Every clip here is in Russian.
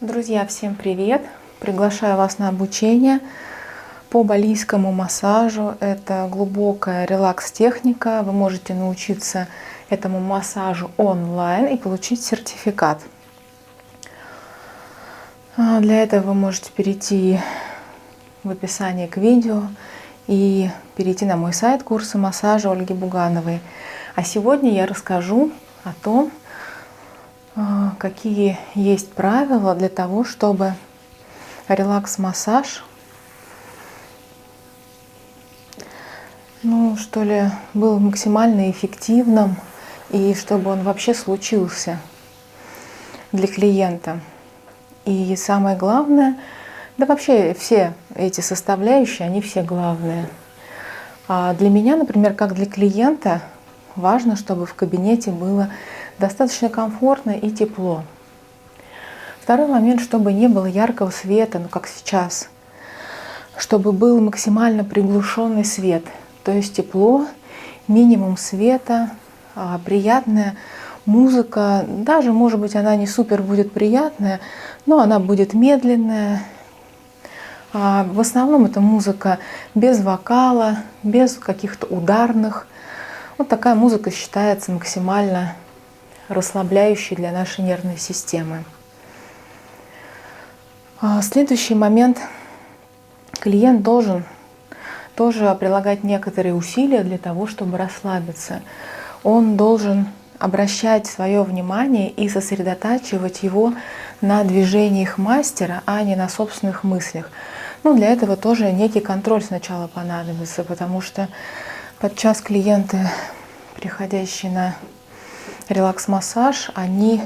Друзья, всем привет! Приглашаю вас на обучение по балийскому массажу. Это глубокая релакс-техника. Вы можете научиться этому массажу онлайн и получить сертификат. Для этого вы можете перейти в описание к видео и перейти на мой сайт курсы массажа Ольги Бугановой. А сегодня я расскажу о том, какие есть правила для того, чтобы релакс-массаж, был максимально эффективным и чтобы он вообще случился для клиента. И самое главное, да вообще все эти составляющие, они все главные. А для меня, например, как для клиента, важно, чтобы в кабинете было достаточно комфортно и тепло. Второй момент, чтобы не было яркого света, как сейчас. Чтобы был максимально приглушенный свет, то есть тепло, минимум света, приятная музыка. Даже, может быть, она не супер будет приятная, но она будет медленная. В основном это музыка без вокала, без каких-то ударных. Вот такая музыка считается максимально расслабляющей для нашей нервной системы. Следующий момент. Клиент должен тоже прилагать некоторые усилия для того, чтобы расслабиться. Он должен обращать свое внимание и сосредотачивать его на движениях мастера, а не на собственных мыслях. Для этого тоже некий контроль сначала понадобится, потому что подчас клиенты, приходящие на релакс-массаж, они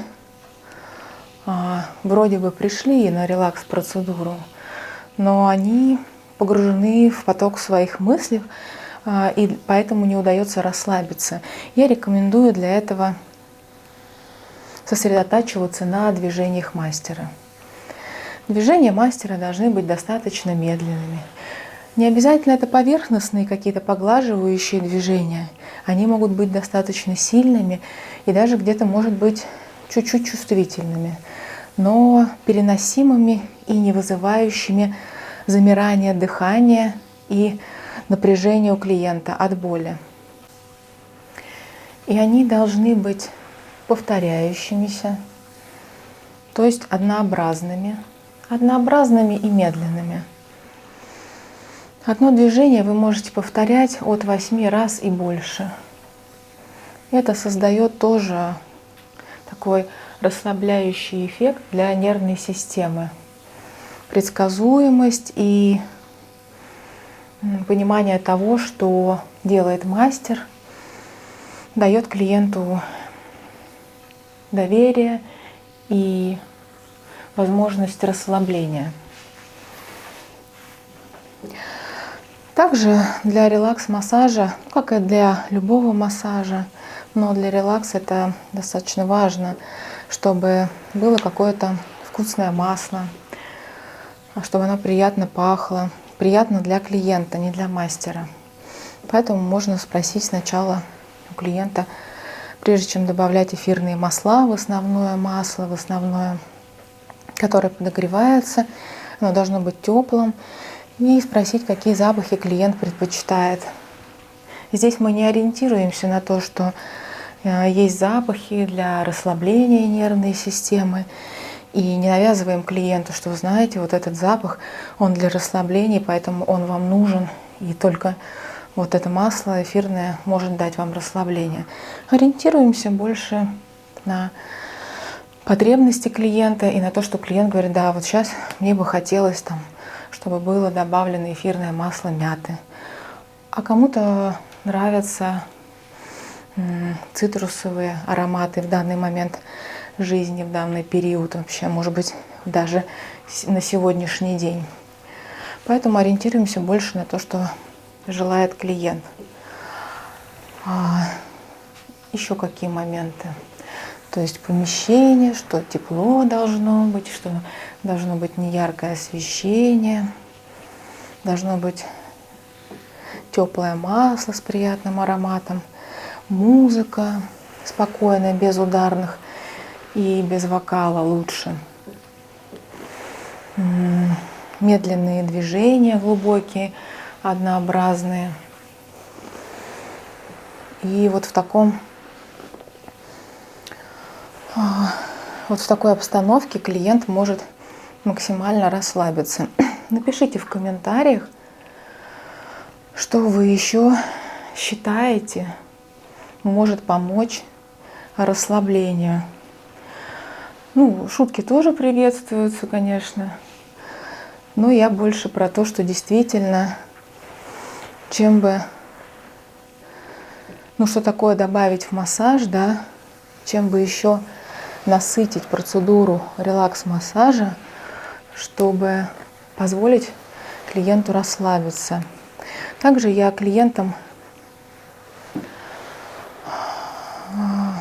вроде бы пришли на релакс-процедуру, но они погружены в поток своих мыслей, и поэтому не удается расслабиться. Я рекомендую для этого сосредотачиваться на движениях мастера. Движения мастера должны быть достаточно медленными. Не обязательно это поверхностные какие-то поглаживающие движения. Они могут быть достаточно сильными и даже где-то, может быть, чуть-чуть чувствительными, но переносимыми и не вызывающими замирание дыхания и напряжение у клиента от боли. И они должны быть повторяющимися, то есть однообразными и медленными. Одно движение вы можете повторять от 8 раз и больше. Это создает тоже такой расслабляющий эффект для нервной системы. Предсказуемость и понимание того, что делает мастер, дает клиенту доверие и возможность расслабления. Также для релакс-массажа, как и для любого массажа, но для релакса это достаточно важно, чтобы было какое-то вкусное масло, чтобы оно приятно пахло, приятно для клиента, не для мастера. Поэтому можно спросить сначала у клиента, прежде чем добавлять эфирные масла в основное масло, которое подогревается, оно должно быть теплым, и спросить, какие запахи клиент предпочитает. Здесь мы не ориентируемся на то, что есть запахи для расслабления нервной системы, и не навязываем клиенту, что, вы знаете, вот этот запах, он для расслабления, поэтому он вам нужен, и только вот это масло эфирное может дать вам расслабление. Ориентируемся больше на потребности клиента и на то, что клиент говорит: да, вот сейчас мне бы хотелось, чтобы было добавлено эфирное масло мяты. А кому-то нравятся цитрусовые ароматы в данный момент жизни, в данный период, вообще, может быть, даже на сегодняшний день. Поэтому ориентируемся больше на то, что желает клиент. Еще какие моменты? То есть помещение, что тепло должно быть, что должно быть неяркое освещение, должно быть теплое масло с приятным ароматом, музыка спокойная, без ударных и без вокала лучше. медленные движения, глубокие, однообразные. И вот в такой обстановке клиент может максимально расслабиться. Напишите в комментариях, что вы еще считаете может помочь расслаблению. Ну, шутки тоже приветствуются, конечно. Но я больше про то, что действительно, чем бы, что такое добавить в массаж, да, чем бы еще насытить процедуру релакс-массажа, чтобы позволить клиенту расслабиться. Также я клиентам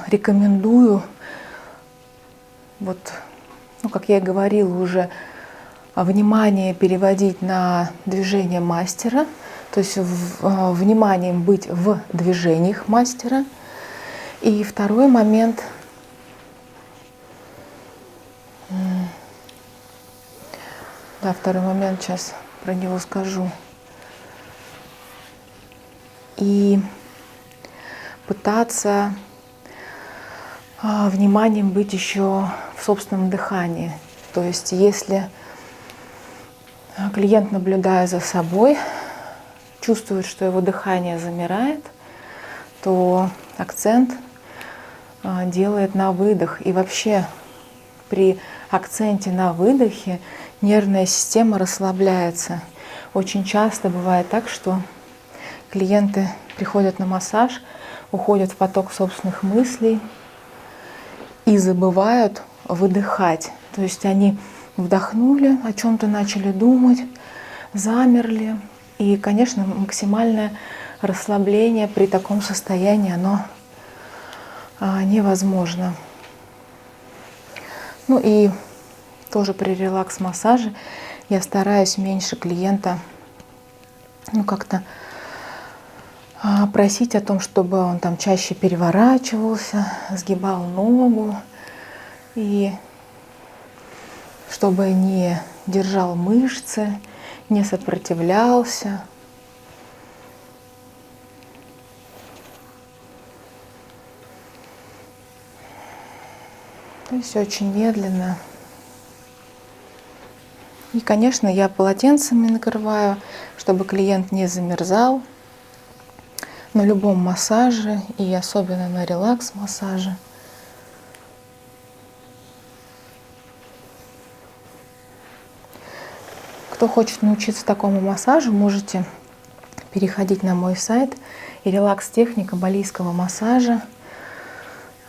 рекомендую, как я и говорила уже, внимание переводить на движение мастера, то есть вниманием быть в движениях мастера. И второй момент, сейчас про него скажу. И пытаться вниманием быть еще в собственном дыхании. То есть если клиент, наблюдая за собой, чувствует, что его дыхание замирает, то акцент делает на выдох. И вообще при акценте на выдохе нервная система расслабляется. Очень часто бывает так, что клиенты приходят на массаж, уходят в поток собственных мыслей и забывают выдыхать. То есть они вдохнули, о чем-то начали думать, замерли. И, конечно, максимальное расслабление при таком состоянии, оно невозможно. Ну и тоже при релакс-массаже я стараюсь меньше клиента как-то просить о том, чтобы он там чаще переворачивался, сгибал ногу, и чтобы не держал мышцы, не сопротивлялся. То есть очень медленно. И, конечно, я полотенцами накрываю, чтобы клиент не замерзал на любом массаже, и особенно на релакс-массаже. Кто хочет научиться такому массажу, можете переходить на мой сайт. И релакс-техника балийского массажа,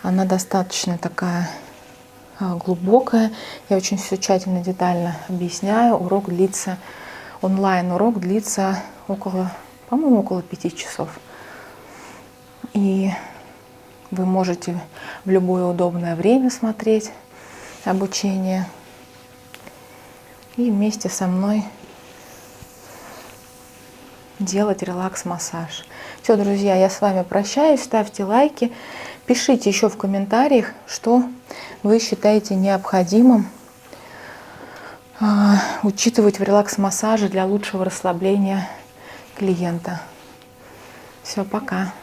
она достаточно такая глубокая. Я очень все тщательно, детально объясняю. Онлайн-урок длится около 5 часов. И вы можете в любое удобное время смотреть обучение и вместе со мной делать релакс-массаж. Все, друзья, я с вами прощаюсь. Ставьте лайки, пишите еще в комментариях, что вы считаете необходимым учитывать в релакс-массаже для лучшего расслабления клиента. Все, пока.